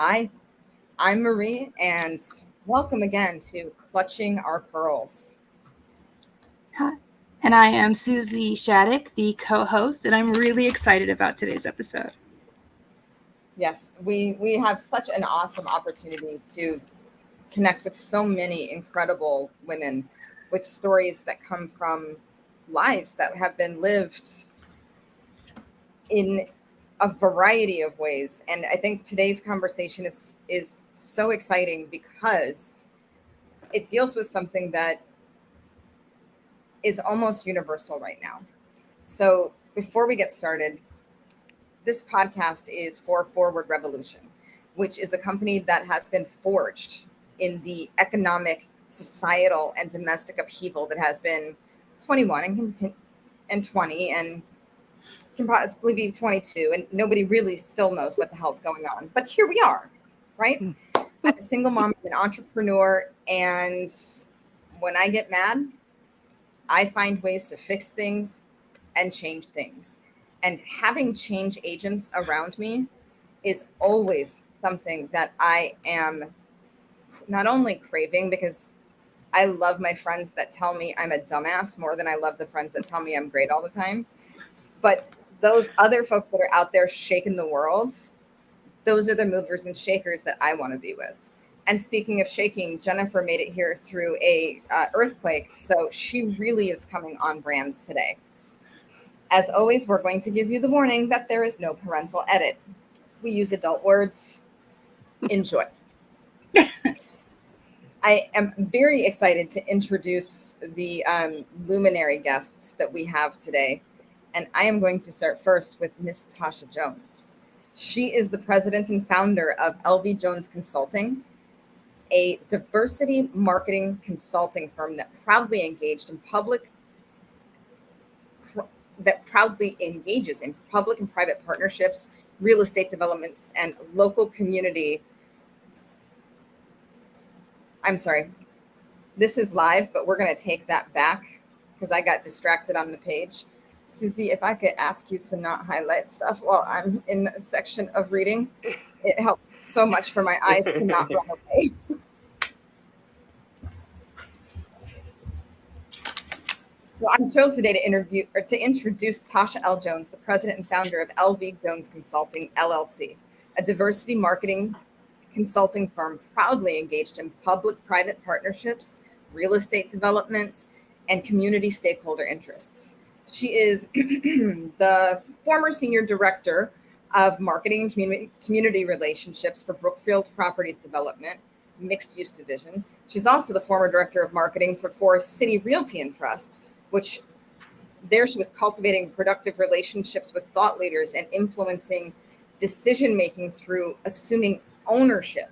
Hi, I'm Marie, and welcome again to Clutching Our Pearls. Hi. And I am Susie Shattuck, the co-host, and I'm really excited about today's episode. Yes, we have such an awesome opportunity to connect with so many incredible women with stories that come from lives that have been lived in a variety of ways. And I think today's conversation is so exciting because it deals with something that is almost universal right now. So before we get started, this podcast is for Forward Revolution, which is a company that has been forged in the economic, societal, and domestic upheaval that has been 21 and 20 and can possibly be 22. And nobody really still knows what the hell's going on. But here we are, right? I'm a single mom, an entrepreneur. And when I get mad, I find ways to fix things and change things. And having change agents around me is always something that I am not only craving, because I love my friends that tell me I'm a dumbass more than I love the friends that tell me I'm great all the time. But those other folks that are out there shaking the world, those are the movers and shakers that I want to be with. And speaking of shaking, Jennifer made it here through a earthquake, so she really is coming on brands today. As always, we're going to give you the warning that there is no parental edit. We use adult words. Enjoy. I am very excited to introduce the luminary guests that we have today. And I am going to start first with Miss Tasha Jones. She is the president and founder of LV Jones Consulting, a diversity marketing consulting firm that proudly engages in public and private partnerships, real estate developments, and local community. I'm sorry, this is live, but we're going to take that back because I got distracted on the page. Susie, if I could ask you to not highlight stuff while I'm in the section of reading, it helps so much for my eyes to not run away. So I'm thrilled today to introduce Tasha L. Jones, the president and founder of LV Jones Consulting, LLC, a diversity marketing consulting firm proudly engaged in public-private partnerships, real estate developments, and community stakeholder interests. She is the former senior director of marketing and community relationships for Brookfield Properties Development, mixed-use division. She's also the former director of marketing for Forest City Realty Trust, which there she was cultivating productive relationships with thought leaders and influencing decision-making through assuming ownership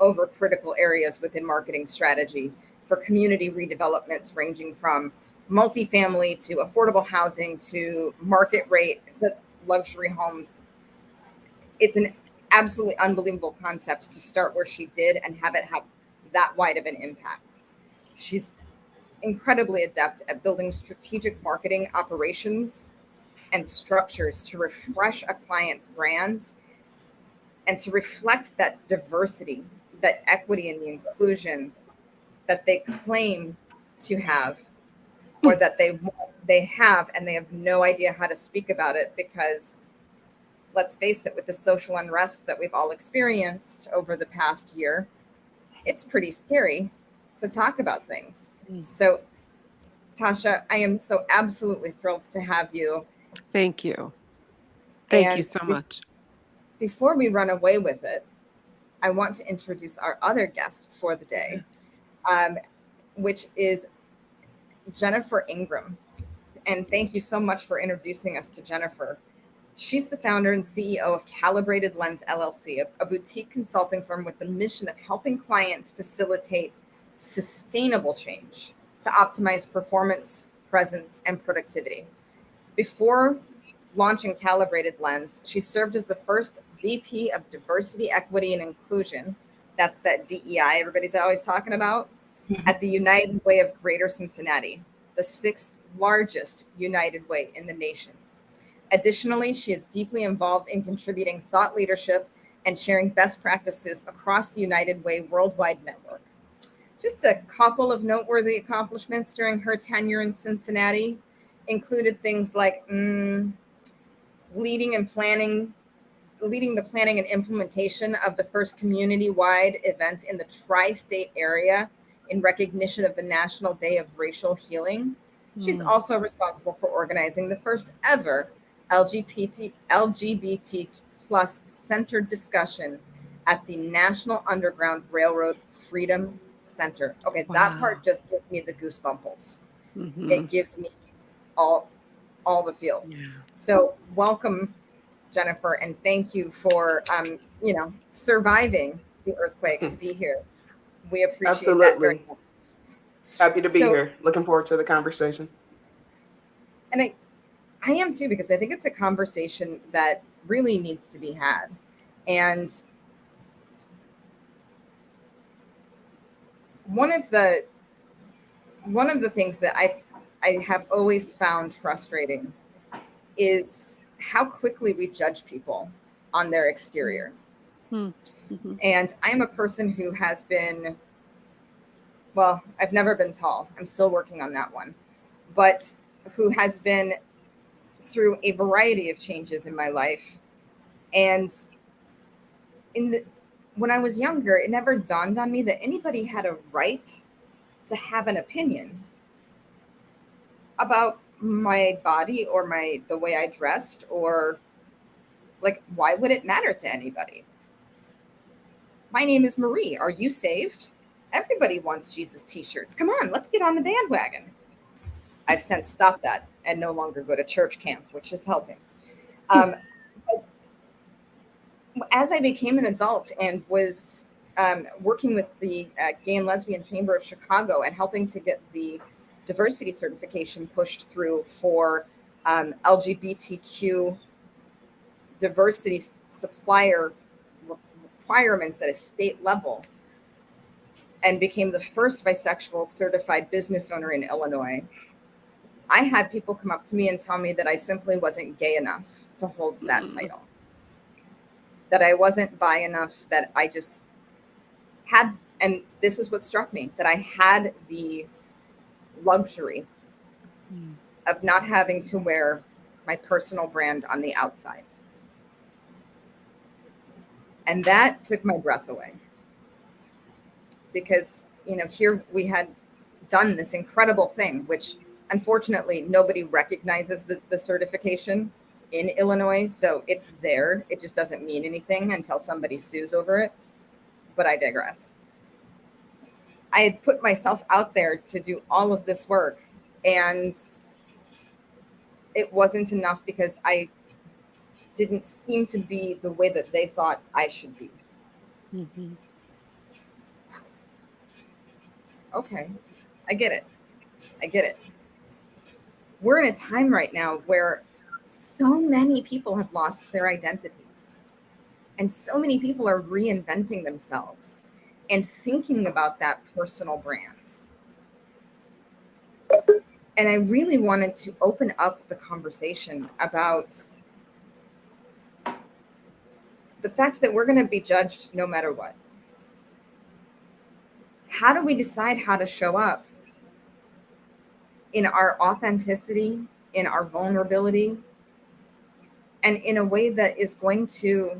over critical areas within marketing strategy for community redevelopments ranging from multifamily to affordable housing to market rate to luxury homes. It's an absolutely unbelievable concept to start where she did and have it have that wide of an impact. She's incredibly adept at building strategic marketing operations and structures to refresh a client's brands and to reflect that diversity, that equity, and the inclusion that they claim to have, or that they have, and they have no idea how to speak about it because, let's face it, with the social unrest that we've all experienced over the past year, it's pretty scary to talk about things. So, Tasha, I am so absolutely thrilled to have you. Thank you. Thank you so much. Before we run away with it, I want to introduce our other guest for the day, which is Jennifer Ingram. And thank you so much for introducing us to Jennifer. She's the founder and CEO of Calibrated Lens LLC, a boutique consulting firm with the mission of helping clients facilitate sustainable change to optimize performance, presence, and productivity. Before launching Calibrated Lens, she served as the first VP of Diversity, Equity, and Inclusion. That's that DEI everybody's always talking about, at the United Way of Greater Cincinnati, the sixth largest United Way in the nation. Additionally, she is deeply involved in contributing thought leadership and sharing best practices across the United Way worldwide network. Just a couple of noteworthy accomplishments during her tenure in Cincinnati included things like leading the planning and implementation of the first community-wide event in the tri-state area in recognition of the National Day of Racial Healing. She's also responsible for organizing the first ever LGBT plus centered discussion at the National Underground Railroad Freedom Center. Okay, that part just gives me the goosebumples. It gives me all the feels. Yeah. So welcome, Jennifer, and thank you for surviving the earthquake to be here. We appreciate that very much. Happy to be here. Looking forward to the conversation. And I am too, because I think it's a conversation that really needs to be had. And one of the things that I have always found frustrating is how quickly we judge people on their exterior. Mm-hmm. And I'm a person who has been, well, I've never been tall. I'm still working on that one, but who has been through a variety of changes in my life. And when I was younger, it never dawned on me that anybody had a right to have an opinion about my body or the way I dressed, or like, why would it matter to anybody? My name is Marie. Are you saved? Everybody wants Jesus t-shirts. Come on, let's get on the bandwagon. I've since stopped that and no longer go to church camp, which is helping. But as I became an adult and was working with the Gay and Lesbian Chamber of Chicago and helping to get the diversity certification pushed through for LGBTQ diversity supplier requirements at a state level, and became the first bisexual certified business owner in Illinois, I had people come up to me and tell me that I simply wasn't gay enough to hold that title, that I wasn't bi enough, that I just had, and this is what struck me, that I had the luxury of not having to wear my personal brand on the outside. And that took my breath away, because, here we had done this incredible thing, which unfortunately nobody recognizes the certification in Illinois. So it's there. It just doesn't mean anything until somebody sues over it. But I digress. I had put myself out there to do all of this work, and it wasn't enough because I didn't seem to be the way that they thought I should be. Mm-hmm. Okay, I get it. We're in a time right now where so many people have lost their identities, and so many people are reinventing themselves and thinking about that personal brands. And I really wanted to open up the conversation about the fact that we're going to be judged no matter what. How do we decide how to show up in our authenticity, in our vulnerability, and in a way that is going to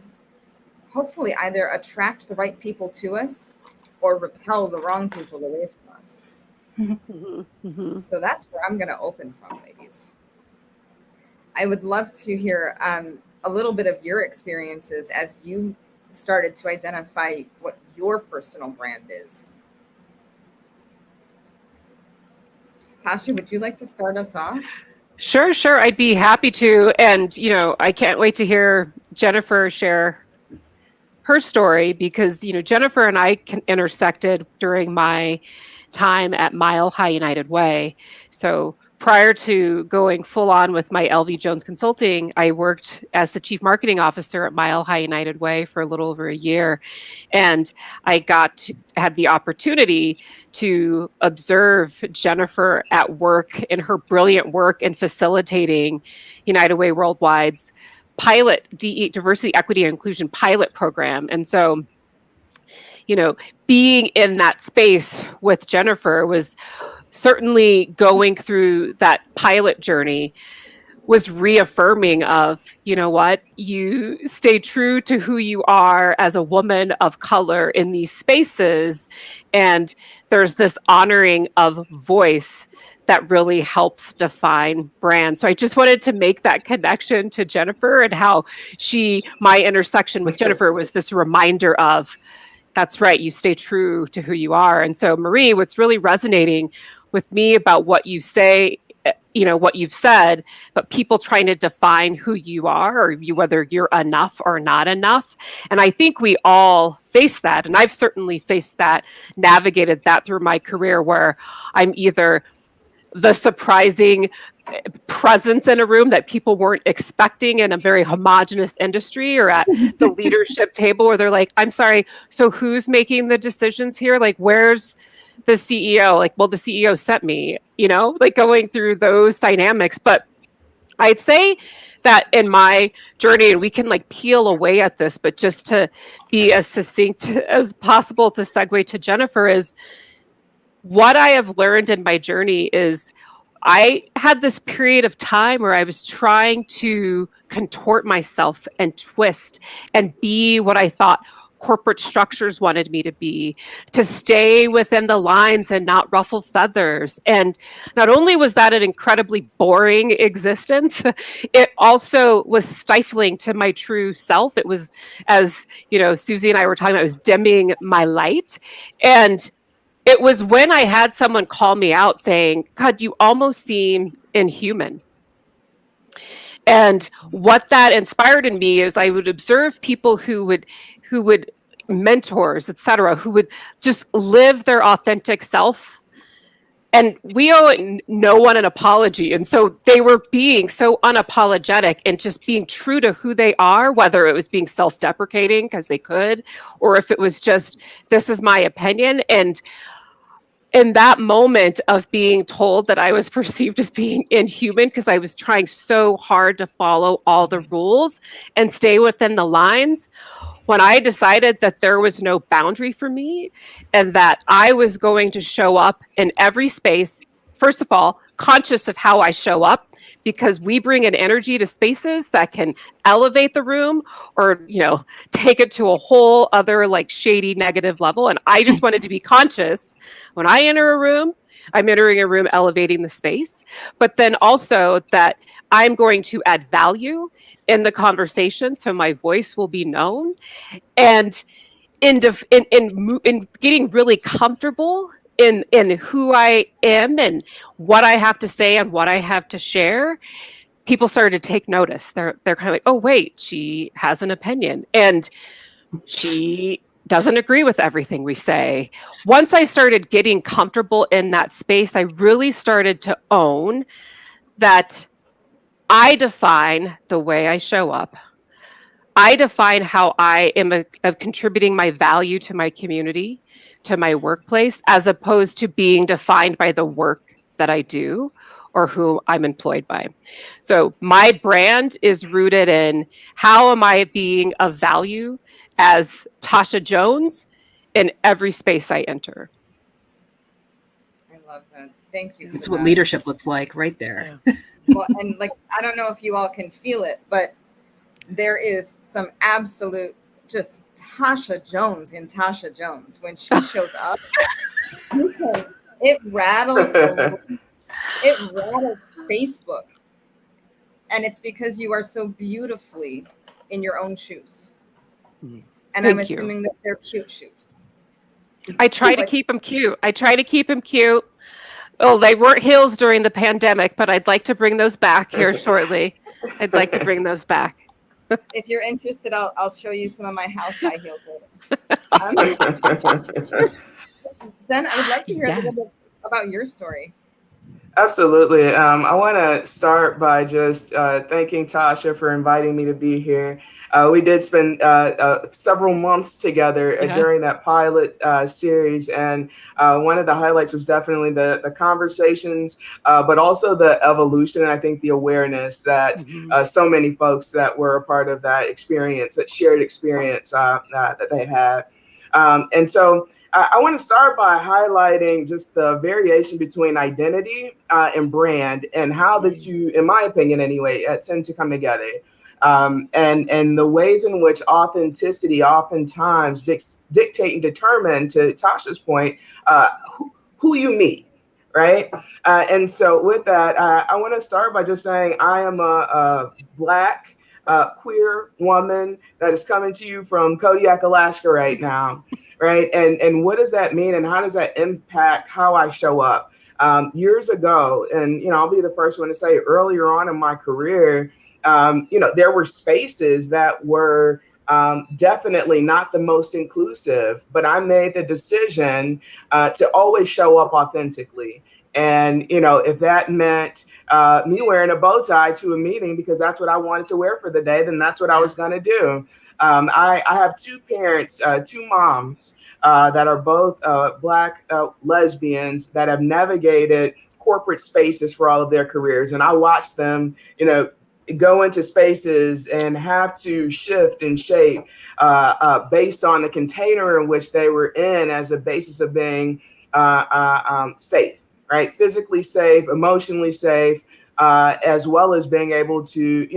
hopefully either attract the right people to us or repel the wrong people away from us? Mm-hmm. So that's where I'm going to open from, ladies. I would love to hear a little bit of your experiences as you started to identify what your personal brand is. Tasha, would you like to start us off? Sure. I'd be happy to. And, I can't wait to hear Jennifer share her story, because, Jennifer and I intersected during my time at Mile High United Way. So prior to going full on with my LV Jones Consulting, I worked as the chief marketing officer at Mile High United Way for a little over a year. And I had the opportunity to observe Jennifer at work in her brilliant work in facilitating United Way Worldwide's pilot diversity, equity, and inclusion pilot program. And so, being in that space with Jennifer was certainly going through that pilot journey was reaffirming of, what, you stay true to who you are as a woman of color in these spaces. And there's this honoring of voice that really helps define brand. So I just wanted to make that connection to Jennifer and how my intersection with Jennifer was this reminder of, that's right, you stay true to who you are. And so, Marie, what's really resonating with me about what you say, what you've said, but people trying to define who you are, or whether you're enough or not enough. And I think we all face that. And I've certainly faced that, navigated that through my career, where I'm either the surprising presence in a room that people weren't expecting in a very homogenous industry, or at the leadership table where they're like, I'm sorry, so who's making the decisions here? Like, where's the CEO? Like, well, the CEO sent me, like going through those dynamics. But I'd say that in my journey, and we can like peel away at this, but just to be as succinct as possible to segue to Jennifer, is what I have learned in my journey is I had this period of time where I was trying to contort myself and twist and be what I thought corporate structures wanted me to be, to stay within the lines and not ruffle feathers. And not only was that an incredibly boring existence, it also was stifling to my true self. It was, as Susie and I were talking about, it was dimming my light. And it was when I had someone call me out saying, God, you almost seem inhuman. And what that inspired in me is I would observe people who would mentors, et cetera, who would just live their authentic self. And we owe no one an apology. And so they were being so unapologetic and just being true to who they are, whether it was being self-deprecating because they could, or if it was just, this is my opinion. And in that moment of being told that I was perceived as being inhuman because I was trying so hard to follow all the rules and stay within the lines, when I decided that there was no boundary for me and that I was going to show up in every space, first of all, conscious of how I show up, because we bring an energy to spaces that can elevate the room or, take it to a whole other like shady negative level. And I just wanted to be conscious when I enter a room, I'm entering a room elevating the space, but then also that I'm going to add value in the conversation so my voice will be known. And in getting really comfortable in who I am and what I have to say and what I have to share, people started to take notice. They're kind of like, oh, wait, she has an opinion and she doesn't agree with everything we say. Once I started getting comfortable in that space, I really started to own that I define the way I show up. I define how I am of contributing my value to my community, to my workplace, as opposed to being defined by the work that I do or who I'm employed by. So my brand is rooted in how am I being of value as Tasha Jones in every space I enter. I love that. Thank you. That's what leadership looks like right there. Yeah. Well, and like, I don't know if you all can feel it, but there is some absolute just Tasha Jones in Tasha Jones when she shows up. It rattles. It rattles Facebook. And it's because you are so beautifully in your own shoes. And I'm assuming that they're cute shoes. I try to keep them cute. Oh, they weren't heels during the pandemic, but I'd like to bring those back here shortly. I'd like to bring those back. If you're interested, I'll show you some of my house high heels later. Jen, I would like to hear a little bit about your story. Absolutely. I want to start by just thanking Tasha for inviting me to be here. We did spend several months together Yeah. during that pilot series, and one of the highlights was definitely the conversations, but also the evolution, and I think the awareness that Hmm. so many folks that were a part of that experience, that shared experience that they had. And so I want to start by highlighting just the variation between identity and brand, and how the two, in my opinion anyway, tend to come together. And the ways in which authenticity oftentimes dictate and determine, to Tasha's point, who you meet, right? And so with that, I want to start by just saying I am a Black queer woman that is coming to you from Kodiak, Alaska right now. Right. And what does that mean, and how does that impact how I show up? Years ago, and I'll be the first one to say, earlier on in my career, there were spaces that were definitely not the most inclusive, but I made the decision to always show up authentically. And if that meant me wearing a bow tie to a meeting because that's what I wanted to wear for the day, then that's what I was going to do. I have two parents, two moms that are both Black lesbians that have navigated corporate spaces for all of their careers. And I watched them, go into spaces and have to shift and shape based on the container in which they were in as a basis of being safe, right? Physically safe, emotionally safe, as well as being able to,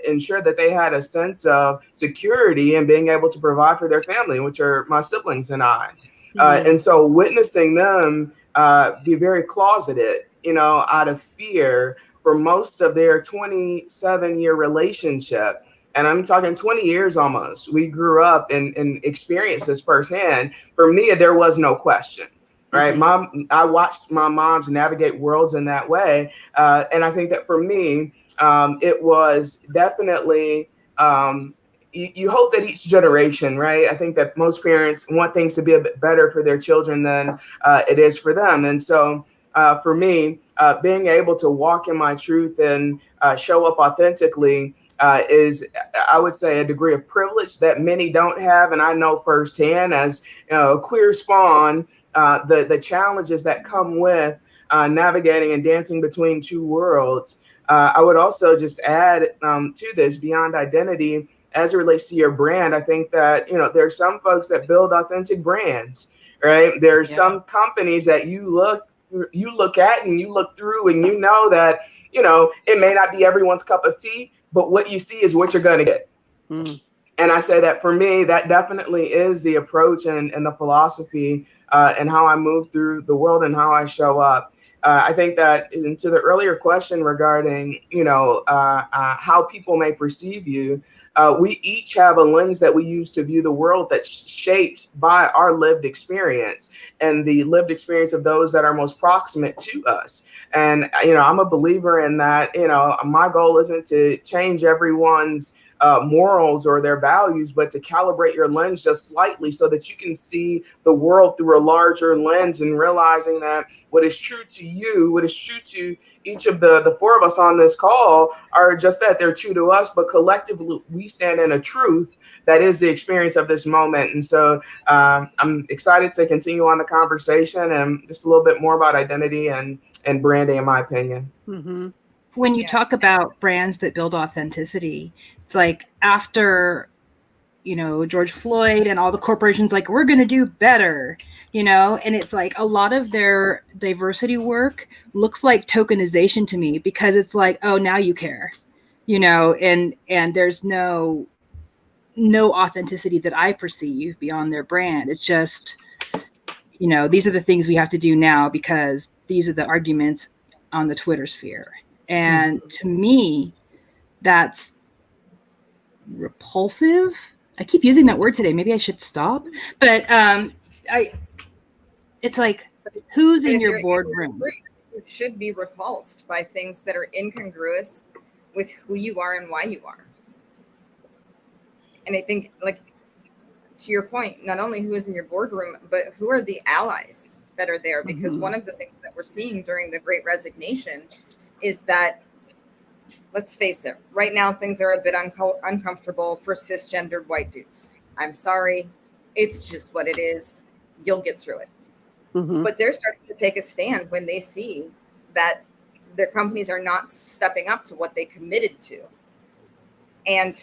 ensure that they had a sense of security and being able to provide for their family, which are my siblings and I. And so witnessing them be very closeted, out of fear for most of their 27-year relationship. And I'm talking 20 years almost. We grew up and experienced this firsthand. For me, there was no question. Right. I watched my moms navigate worlds in that way. And I think that for me, it was definitely, you hope that each generation, right? I think that most parents want things to be a bit better for their children than it is for them. And so for me, being able to walk in my truth and show up authentically is, I would say, a degree of privilege that many don't have. And I know firsthand, as a queer spawn, the challenges that come with navigating and dancing between two worlds. I would also just add to this, beyond identity, as it relates to your brand. I think that there are some folks that build authentic brands, right? There are some companies that you look at and you look through and that it may not be everyone's cup of tea, but what you see is what you're going to get. And I say that for me, that definitely is the approach and the philosophy and how I move through the world and how I show up. I think that, to the earlier question regarding, how people may perceive you, we each have a lens that we use to view the world that's shaped by our lived experience and the lived experience of those that are most proximate to us. And, I'm a believer in that. My goal isn't to change everyone's morals or their values, but to calibrate your lens just slightly so that you can see the world through a larger lens, and realizing that what is true to you, what is true to each of the four of us on this call, are just that they're true to us, but collectively we stand in a truth that is the experience of this moment. And so I'm excited to continue on the conversation and just a little bit more about identity and branding, in my opinion. When you talk about brands that build authenticity, it's like after, George Floyd and all the corporations, like, we're going to do better, and it's like a lot of their diversity work looks like tokenization to me, because it's like, oh, now you care, and there's no authenticity that I perceive beyond their brand. It's just, these are the things we have to do now because these are the arguments on the Twitter sphere. And to me, that's repulsive. I keep using that word today. Maybe I should stop. But it's like, who's in your boardroom? You should be repulsed by things that are incongruous with who you are and why you are. And I think, like, to your point, not only who is in your boardroom, but who are the allies better there, because one of the things that we're seeing during the Great Resignation is that, let's face it, right now things are a bit uncomfortable for cisgendered white dudes. I'm sorry, it's just what it is. You'll get through it. But they're starting to take a stand when they see that their companies are not stepping up to what they committed to. And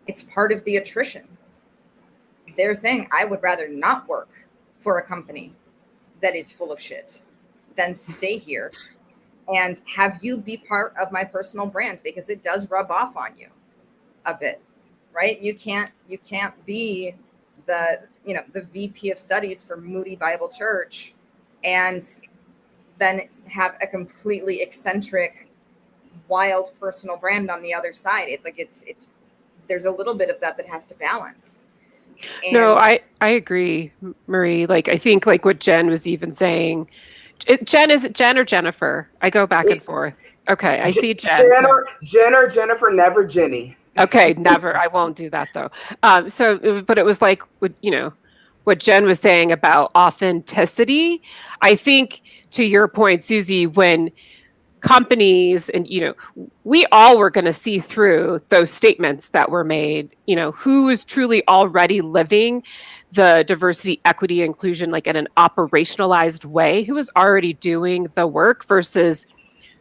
it's part of the attrition. They're saying, I would rather not work for a company that is full of shit than stay here and have you be part of my personal brand, because it does rub off on you a bit, right? You can't be the VP of studies for Moody Bible Church and then have a completely eccentric, wild personal brand on the other side. It's there's a little bit of that has to balance. And no, I agree, Marie. Like, I think like what Jen was even saying. Jen, is it Jen or Jennifer? I go back and forth. Okay, I see Jen. Jen or Jennifer, never Jenny. Okay, never. I won't do that though. But it was like, what Jen was saying about authenticity. I think, to your point, Susie, when companies and we all were going to see through those statements that were made, who is truly already living the diversity, equity, inclusion like in an operationalized way, who is already doing the work versus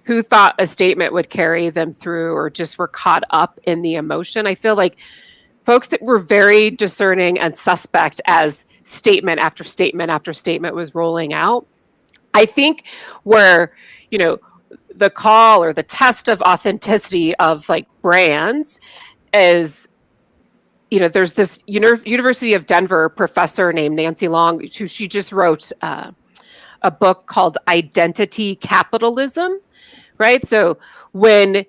who thought a statement would carry them through or just were caught up in the emotion. I feel like folks that were very discerning and suspect as statement after statement after statement was rolling out. I think where, the call or the test of authenticity of like brands is, there's this University of Denver professor named Nancy Long, who she just wrote a book called Identity Capitalism, right? So when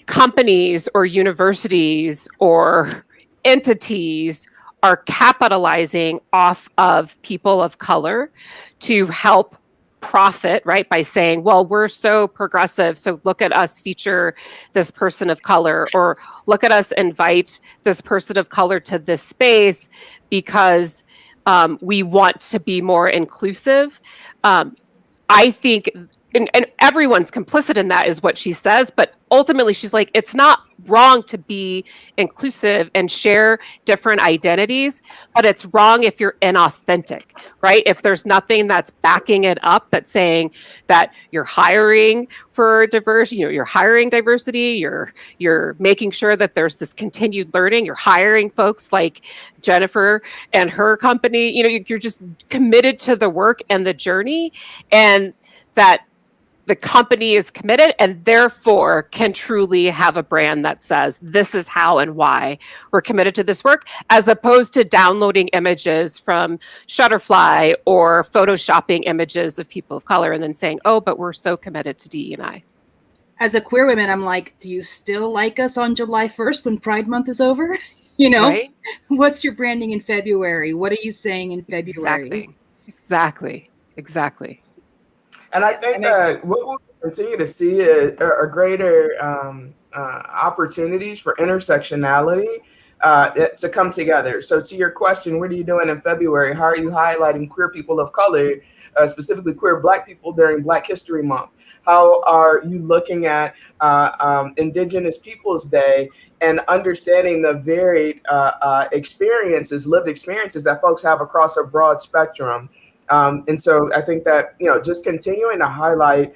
companies or universities or entities are capitalizing off of people of color to help profit, right, by saying, well, we're so progressive, so look at us feature this person of color, or look at us invite this person of color to this space because we want to be more inclusive. I think, and everyone's complicit in that, is what she says, but ultimately she's like, it's not wrong to be inclusive and share different identities, but it's wrong if you're inauthentic, right? If there's nothing that's backing it up, that's saying that you're hiring for diversity, you're hiring diversity, you're making sure that there's this continued learning, you're hiring folks like Jennifer and her company, you're just committed to the work and the journey, and that the company is committed and therefore can truly have a brand that says, this is how and why we're committed to this work, as opposed to downloading images from Shutterfly or photoshopping images of people of color and then saying, oh, but we're so committed to DE&I. As a queer woman, I'm like, do you still like us on July 1st when Pride Month is over? Right? What's your branding in February? What are you saying in February? Exactly. And I think that what we'll continue to see are greater opportunities for intersectionality to come together. So to your question, what are you doing in February? How are you highlighting queer people of color, specifically queer Black people during Black History Month? How are you looking at Indigenous Peoples Day and understanding the varied lived experiences that folks have across a broad spectrum? And so I think that, just continuing to highlight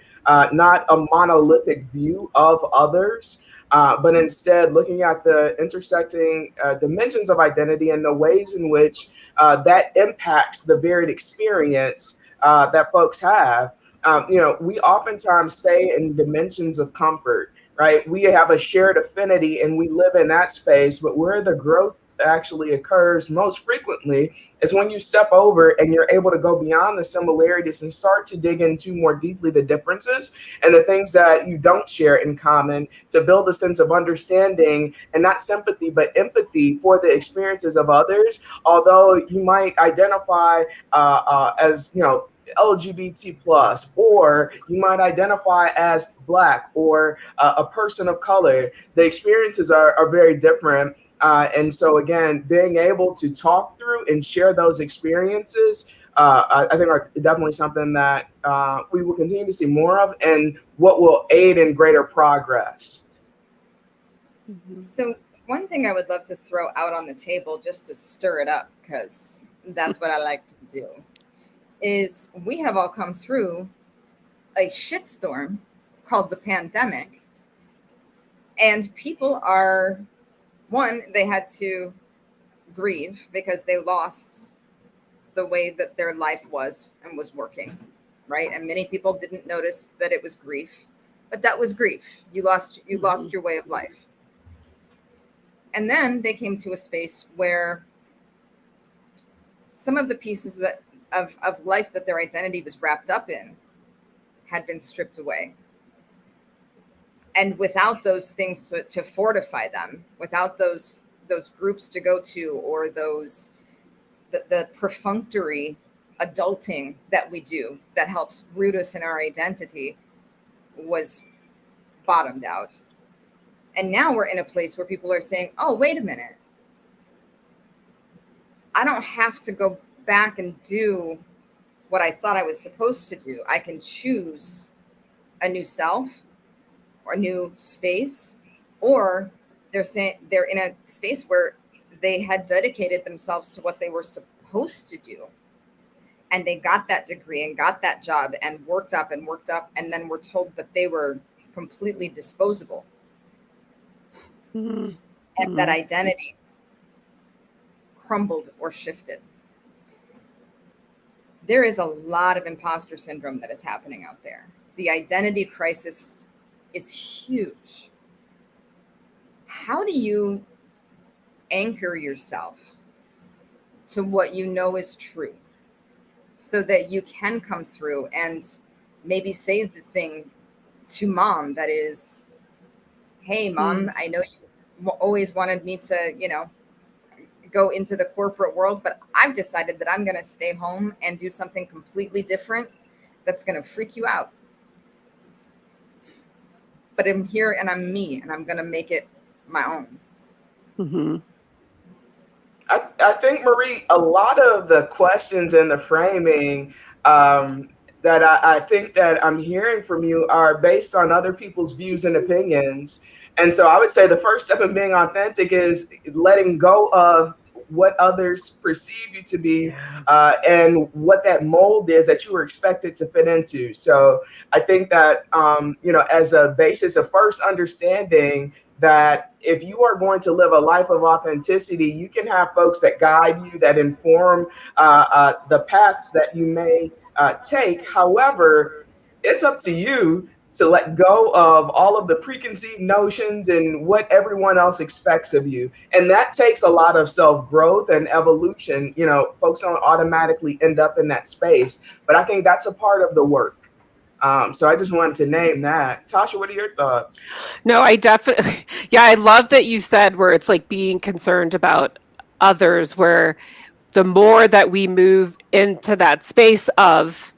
not a monolithic view of others, but instead looking at the intersecting dimensions of identity and the ways in which that impacts the varied experience that folks have. We oftentimes stay in dimensions of comfort, right? We have a shared affinity and we live in that space, but where the growth actually occurs most frequently is when you step over and you're able to go beyond the similarities and start to dig into more deeply the differences and the things that you don't share in common, to build a sense of understanding and not sympathy but empathy for the experiences of others, although you might identify as LGBT plus, or you might identify as Black or a person of color. The experiences are very different. And so again, being able to talk through and share those experiences I think are definitely something that we will continue to see more of, and what will aid in greater progress. So one thing I would love to throw out on the table just to stir it up, because that's what I like to do, is we have all come through a shitstorm called the pandemic. And people are, one, they had to grieve because they lost the way that their life was and was working, right? And many people didn't notice that it was grief, but that was grief. You lost your way of life. And then they came to a space where some of the pieces that of life that their identity was wrapped up in had been stripped away. And without those things to fortify them, without those groups to go to, or those the perfunctory adulting that we do that helps root us in our identity, was bottomed out. And now we're in a place where people are saying, oh, wait a minute, I don't have to go back and do what I thought I was supposed to do. I can choose a new self or a new space. Or they're saying they're in a space where they had dedicated themselves to what they were supposed to do, and they got that degree and got that job and worked up, and then were told that they were completely disposable. And that identity crumbled or shifted. There is a lot of imposter syndrome that is happening out there. The identity crisis is huge. How do you anchor yourself to what you know is true, so that you can come through and maybe say the thing to mom that is, hey, mom, I know you always wanted me to, go into the corporate world, but I've decided that I'm going to stay home and do something completely different that's going to freak you out. But I'm here and I'm me, and I'm going to make it my own. I think, Marie, a lot of the questions and the framing that I think that I'm hearing from you are based on other people's views and opinions. And so I would say the first step in being authentic is letting go of what others perceive you to be, and what that mold is that you were expected to fit into. So I think that, as a basis of first understanding that if you are going to live a life of authenticity, you can have folks that guide you, that inform the paths that you may take. However, it's up to you to let go of all of the preconceived notions and what everyone else expects of you. And that takes a lot of self-growth and evolution. Folks don't automatically end up in that space, but I think that's a part of the work. So I just wanted to name that. Tasha, what are your thoughts? No, I definitely, I love that you said where it's like being concerned about others, where the more that we move into that space of,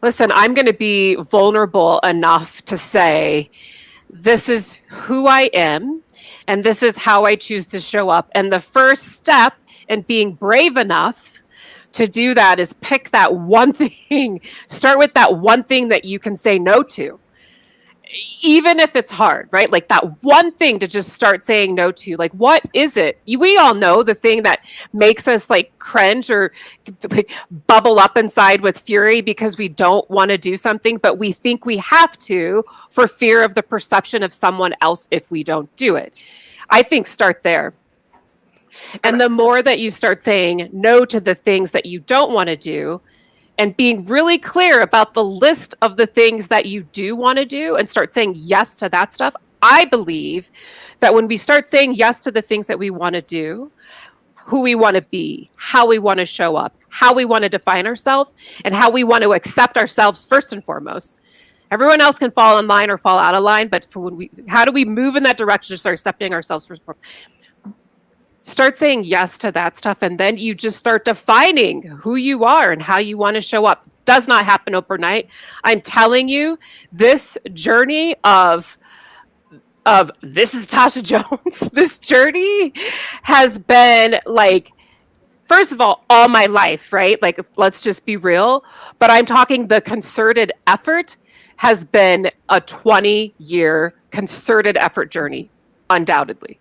listen, I'm going to be vulnerable enough to say, this is who I am, and this is how I choose to show up. And the first step in being brave enough to do that is pick that one thing, start with that one thing that you can say no to. Even if it's hard, right? Like that one thing to just start saying no to. Like, what is it? We all know the thing that makes us like cringe or like bubble up inside with fury because we don't want to do something, but we think we have to for fear of the perception of someone else if we don't do it. I think start there. And the more that you start saying no to the things that you don't want to do, and being really clear about the list of the things that you do want to do and start saying yes to that stuff. I believe that when we start saying yes to the things that we want to do, who we want to be, how we want to show up, how we want to define ourselves, and how we want to accept ourselves first and foremost. Everyone else can fall in line or fall out of line, but how do we move in that direction to start accepting ourselves first and foremost? Start saying yes to that stuff, and then you just start defining who you are and how you want to show up. Does not happen overnight. I'm telling you, this journey of this is Tasha Jones. This journey has been like first of all my life, right? Like, let's just be real. But I'm talking the concerted effort has been a 20-year concerted effort journey, undoubtedly.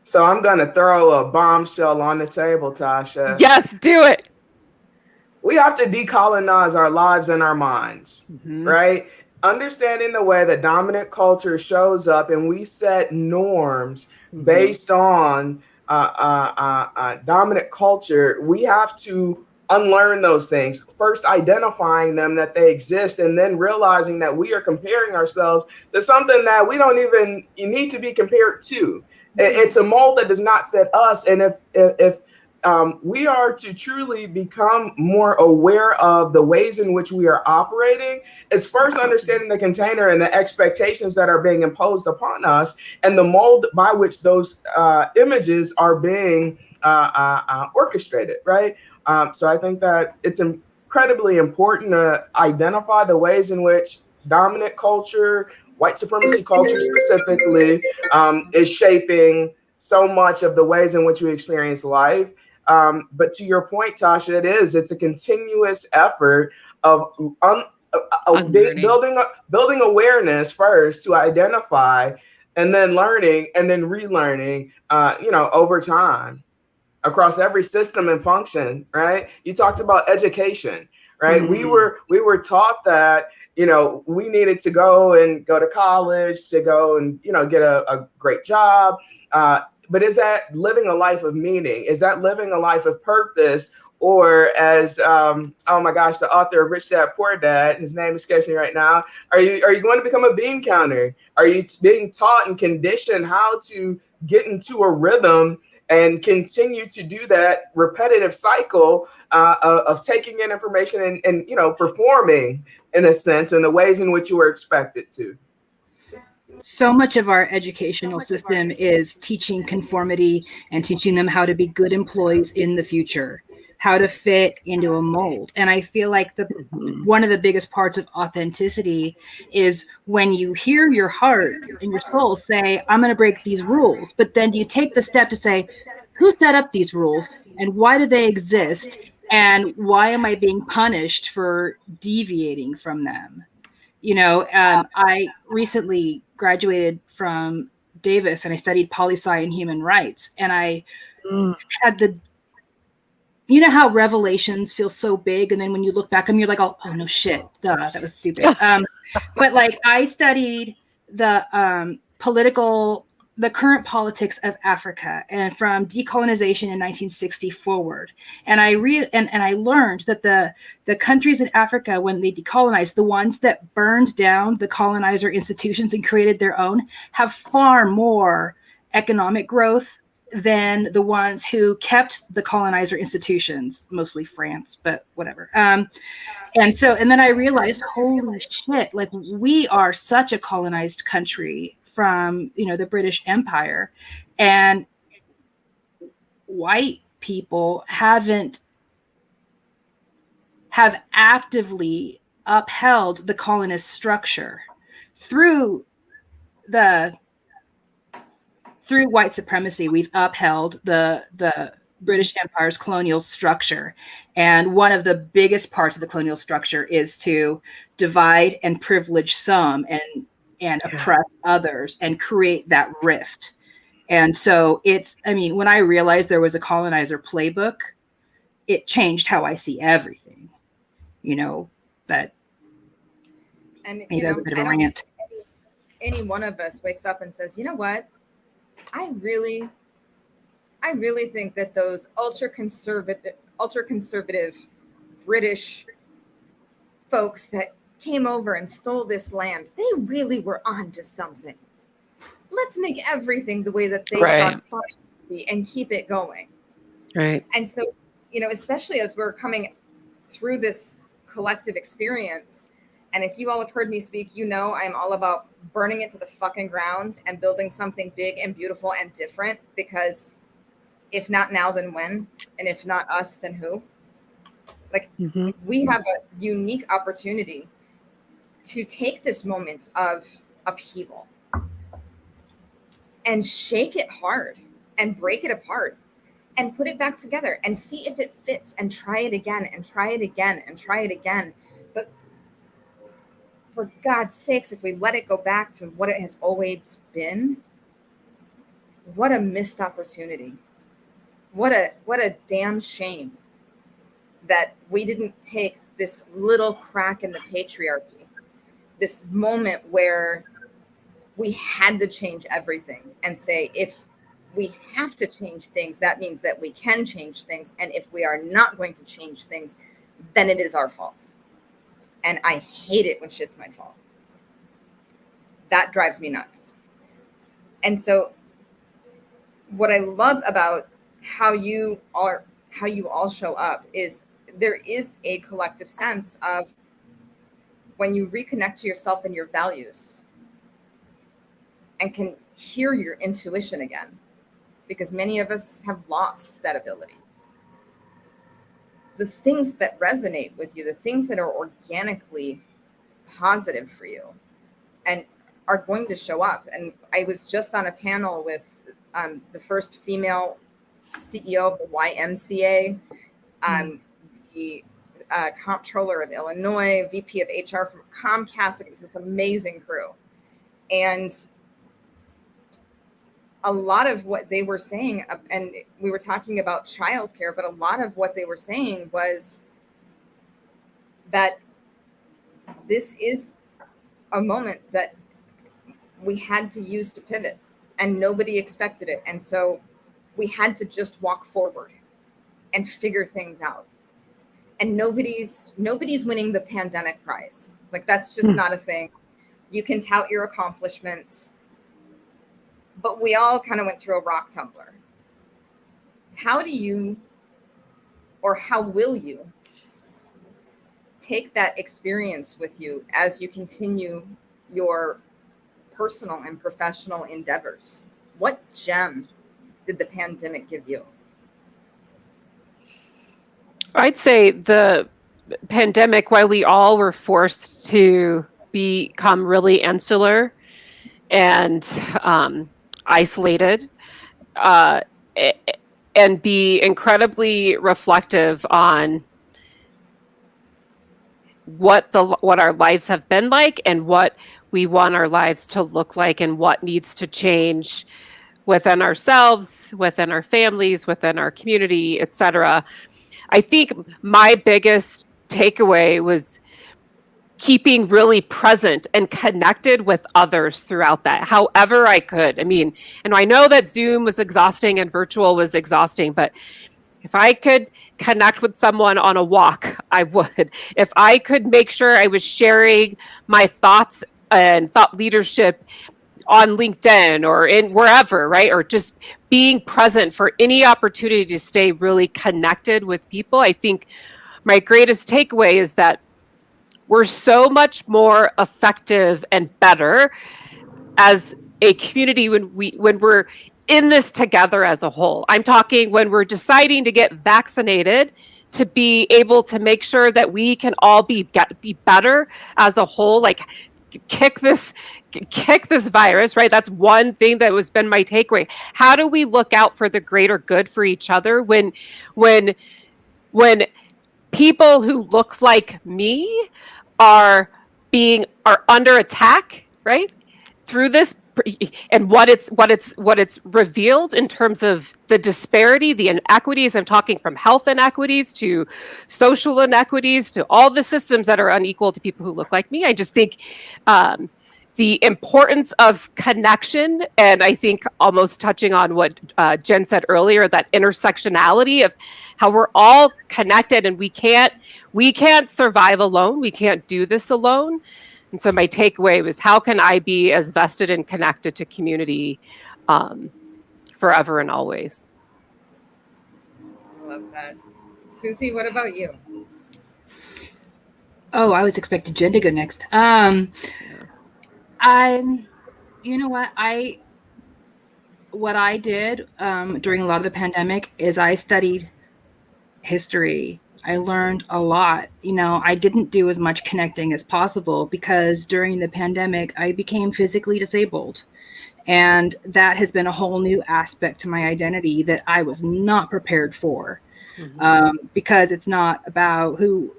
So I'm going to throw a bombshell on the table, Tasha. Yes, do it. We have to decolonize our lives and our minds, right? Understanding the way that dominant culture shows up, and we set norms based on dominant culture. We have to unlearn those things, first identifying them that they exist, and then realizing that we are comparing ourselves to something that we don't even need to be compared to. It's a mold that does not fit us. And if we are to truly become more aware of the ways in which we are operating, it's first understanding the container and the expectations that are being imposed upon us and the mold by which those images are being orchestrated, right? So I think that it's incredibly important to identify the ways in which dominant culture, white supremacy culture specifically, is shaping so much of the ways in which we experience life. But to your point, Tasha, it's a continuous effort of building awareness first to identify, and then learning and then relearning, over time across every system and function, right? You talked about education, right? We were taught that, we needed to go to college to go and, get a great job. But is that living a life of meaning? Is that living a life of purpose? Or as, oh my gosh, the author of Rich Dad Poor Dad, his name escapes me right now. Are you going to become a bean counter? Are you being taught and conditioned how to get into a rhythm and continue to do that repetitive cycle of taking in information and performing in a sense in the ways in which you were expected to? So much of our educational system is teaching conformity and teaching them how to be good employees in the future, how to fit into a mold. And I feel like one of the biggest parts of authenticity is when you hear your heart and your soul say, I'm going to break these rules. But then you take the step to say, who set up these rules and why do they exist? And why am I being punished for deviating from them? I recently graduated from Davis and I studied poli-sci and human rights. And I had how revelations feel so big. And then when you look back and you're like, oh no shit, duh, that was stupid. But like I studied the current politics of Africa and from decolonization in 1960 forward. And I learned that the countries in Africa, when they decolonized, the ones that burned down the colonizer institutions and created their own, have far more economic growth than the ones who kept the colonizer institutions, mostly France, but whatever. And then I realized, holy shit, like we are such a colonized country from, the British Empire, and white people have actively upheld the colonist structure through white supremacy. We've upheld the British Empire's colonial structure. And one of the biggest parts of the colonial structure is to divide and privilege some and oppress others and create that rift. And so when I realized there was a colonizer playbook, it changed how I see everything, but and maybe that's a bit of a rant. Any one of us wakes up and says, you know what? I really think that those ultra conservative British folks that came over and stole this land, they really were onto something. Let's make everything the way that they thought it would be and keep it going. Right. And so, especially as we're coming through this collective experience, and if you all have heard me speak, I'm all about burning it to the fucking ground and building something big and beautiful and different, because if not now, then when? And if not us, then who? Like, we have a unique opportunity to take this moment of upheaval and shake it hard and break it apart and put it back together and see if it fits and try it again and try it again and try it again. But for God's sakes, if we let it go back to what it has always been, what a missed opportunity. What a damn shame that we didn't take this little crack in the patriarchy, this moment where we had to change everything and say, if we have to change things, that means that we can change things. And if we are not going to change things, then it is our fault. And I hate it when shit's my fault. That drives me nuts. And so what I love about how you all show up is there is a collective sense of when you reconnect to yourself and your values and can hear your intuition again, because many of us have lost that ability. The things that resonate with you, the things that are organically positive for you and are going to show up. And I was just on a panel with the first female CEO of the YMCA, the comptroller of Illinois, VP of HR from Comcast. It was this amazing crew. And a lot of what they were saying, and we were talking about childcare, but a lot of what they were saying was that this is a moment that we had to use to pivot and nobody expected it. And so we had to just walk forward and figure things out. And nobody's winning the pandemic prize. Like, that's just not a thing. You can tout your accomplishments, but we all kind of went through a rock tumbler. How do you, or how will you take that experience with you as you continue your personal and professional endeavors? What gem did the pandemic give you? I'd say the pandemic, while we all were forced to become really insular and isolated, and be incredibly reflective on what our lives have been like and what we want our lives to look like and what needs to change within ourselves, within our families, within our community, etc. I think my biggest takeaway was keeping really present and connected with others throughout that, however I could. I mean, and I know that Zoom was exhausting and virtual was exhausting, but if I could connect with someone on a walk, I would. If I could make sure I was sharing my thoughts and thought leadership on LinkedIn or in wherever, right? Or just being present for any opportunity to stay really connected with people. I think my greatest takeaway is that we're so much more effective and better as a community when we're in this together as a whole. I'm talking when we're deciding to get vaccinated to be able to make sure that we can all be better as a whole, like kick this virus, right? That's one thing that has been my takeaway. How do we look out for the greater good for each other when people who look like me are under attack, right? Through this, and what it's revealed in terms of the disparity, the inequities. I'm talking from health inequities to social inequities to all the systems that are unequal to people who look like me. I just think the importance of connection, and I think almost touching on what Jen said earlier, that intersectionality of how we're all connected, and we can't survive alone. We can't do this alone. And so my takeaway was, how can I be as vested and connected to community forever and always? I love that. Susie, what about you? Oh, I was expecting Jen to go next. What I did during a lot of the pandemic is I studied history. I learned a lot. I didn't do as much connecting as possible because during the pandemic, I became physically disabled. And that has been a whole new aspect to my identity that I was not prepared for, because it's not about who.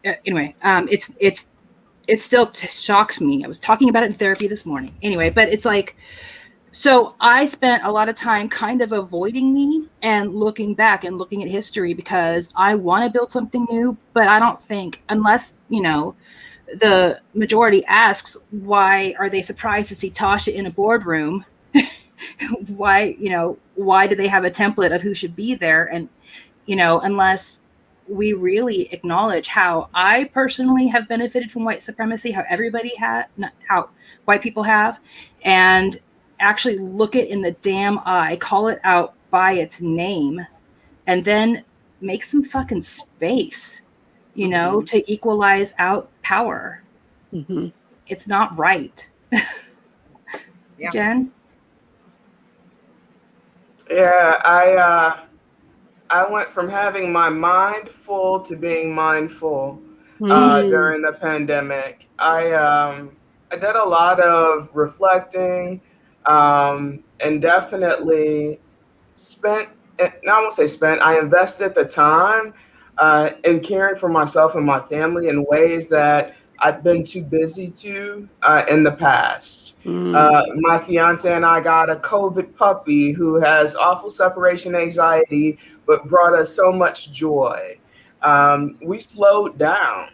Anyway, it still shocks me. I was talking about it in therapy this morning. Anyway, but it's like, so I spent a lot of time kind of avoiding me and looking back and looking at history, because I want to build something new, but I don't think, unless, the majority asks, why are they surprised to see Tasha in a boardroom? why do they have a template of who should be there? And, unless we really acknowledge how I personally have benefited from white supremacy, how everybody how white people have, and actually look it in the damn eye, call it out by its name, and then make some fucking space, to equalize out power. It's not right. Yeah. Jen? Yeah, I went from having my mind full to being mindful during the pandemic. I did a lot of reflecting, and definitely spent, I won't say spent, I invested the time in caring for myself and my family in ways that I've been too busy to in the past. My fiance and I got a COVID puppy who has awful separation anxiety, but brought us so much joy. We slowed down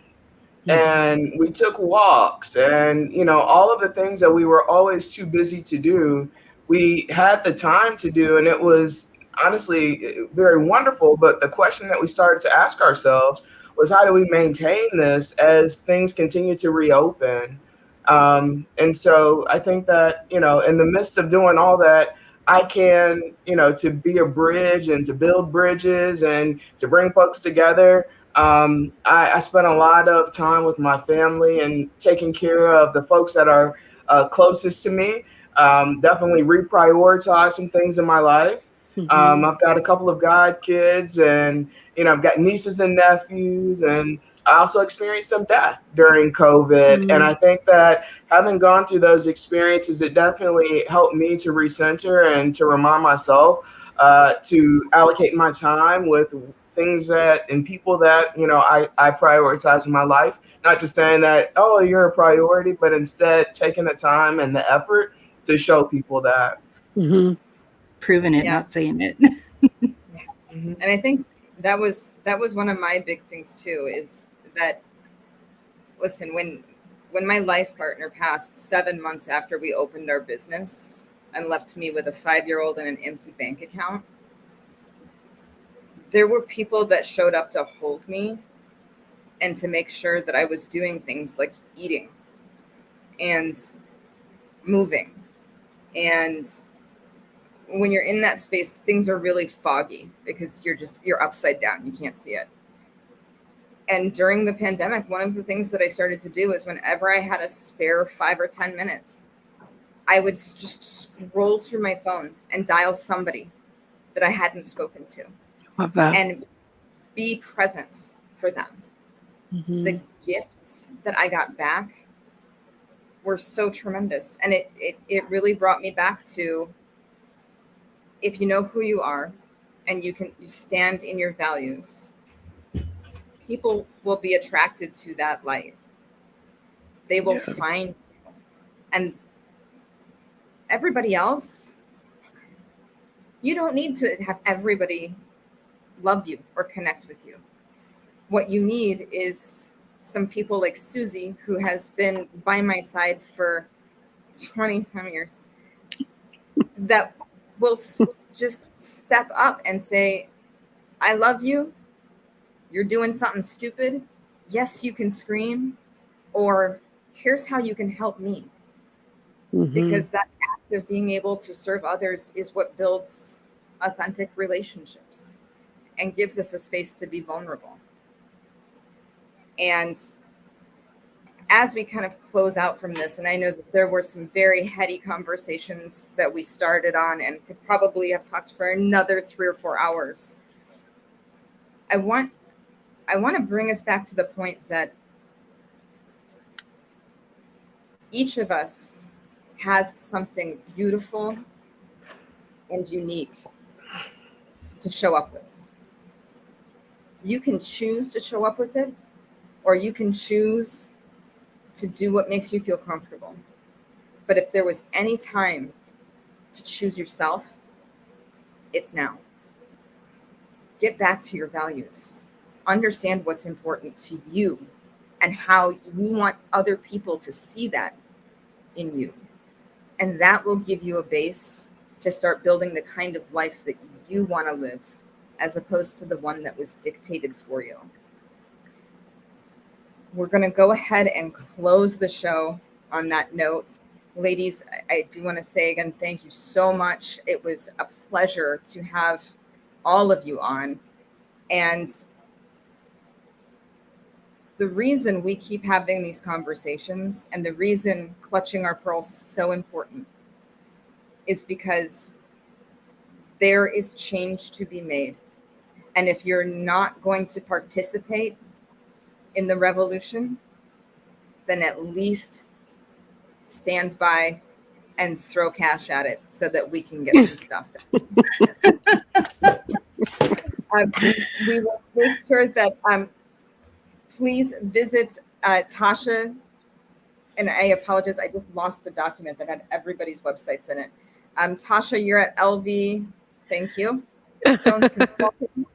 and we took walks, and all of the things that we were always too busy to do, we had the time to do, and it was honestly very wonderful. But the question that we started to ask ourselves was, how do we maintain this as things continue to reopen? And so I think that, in the midst of doing all that, I can, to be a bridge and to build bridges and to bring folks together. I spent a lot of time with my family and taking care of the folks that are closest to me. Definitely reprioritize some things in my life. I've got a couple of god kids, and I've got nieces and nephews, and I also experienced some death during COVID. And I think that having gone through those experiences, it definitely helped me to recenter and to remind myself to allocate my time with things that and people that I prioritize in my life. Not just saying that, oh, you're a priority, but instead taking the time and the effort to show people that. Proving it, Yeah. not saying it. And I think that was one of my big things too, is that, listen, when my life partner passed 7 months after we opened our business and left me with a 5-year-old and an empty bank account, there were people that showed up to hold me and to make sure that I was doing things like eating and moving. And when you're in that space, things are really foggy because you're upside down. You can't see it. And during the pandemic, one of the things that I started to do is whenever I had a spare 5 or 10 minutes, I would just scroll through my phone and dial somebody that I hadn't spoken to. Love that. And be present for them. The gifts that I got back were so tremendous. And it really brought me back to, if you know who you are and you stand in your values, people will be attracted to that light. They will find you. And everybody else, you don't need to have everybody love you or connect with you. What you need is some people like Susie, who has been by my side for 20-some years, that will just step up and say, I love you. You're doing something stupid. Yes, you can scream, or here's how you can help me. Because that act of being able to serve others is what builds authentic relationships and gives us a space to be vulnerable. And as we kind of close out from this, and I know that there were some very heady conversations that we started on and could probably have talked for another 3 or 4 hours, I want to bring us back to the point that each of us has something beautiful and unique to show up with. You can choose to show up with it, or you can choose to do what makes you feel comfortable. But if there was any time to choose yourself, it's now. Get back to your values. Understand what's important to you and how you want other people to see that in you. And that will give you a base to start building the kind of life that you want to live, as opposed to the one that was dictated for you. We're going to go ahead and close the show on that note. Ladies, I do want to say again, thank you so much. It was a pleasure to have all of you on. And the reason we keep having these conversations and the reason clutching our pearls is so important is because there is change to be made. And if you're not going to participate in the revolution, then at least stand by and throw cash at it so that we can get some stuff done. We will make sure that please visit Tasha, and I apologize, I just lost the document that had everybody's websites in it. Tasha, you're at LV, thank you, Jones Consulting.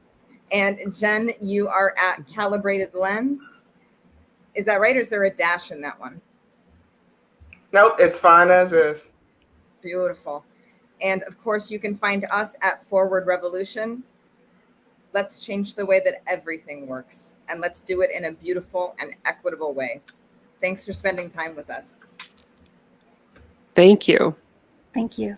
And Jen, you are at Calibrated Lens. Is that right, or is there a dash in that one? Nope, it's fine as is. Beautiful. And of course, you can find us at Forward Revolution. Let's change the way that everything works, and let's do it in a beautiful and equitable way. Thanks for spending time with us. Thank you. Thank you.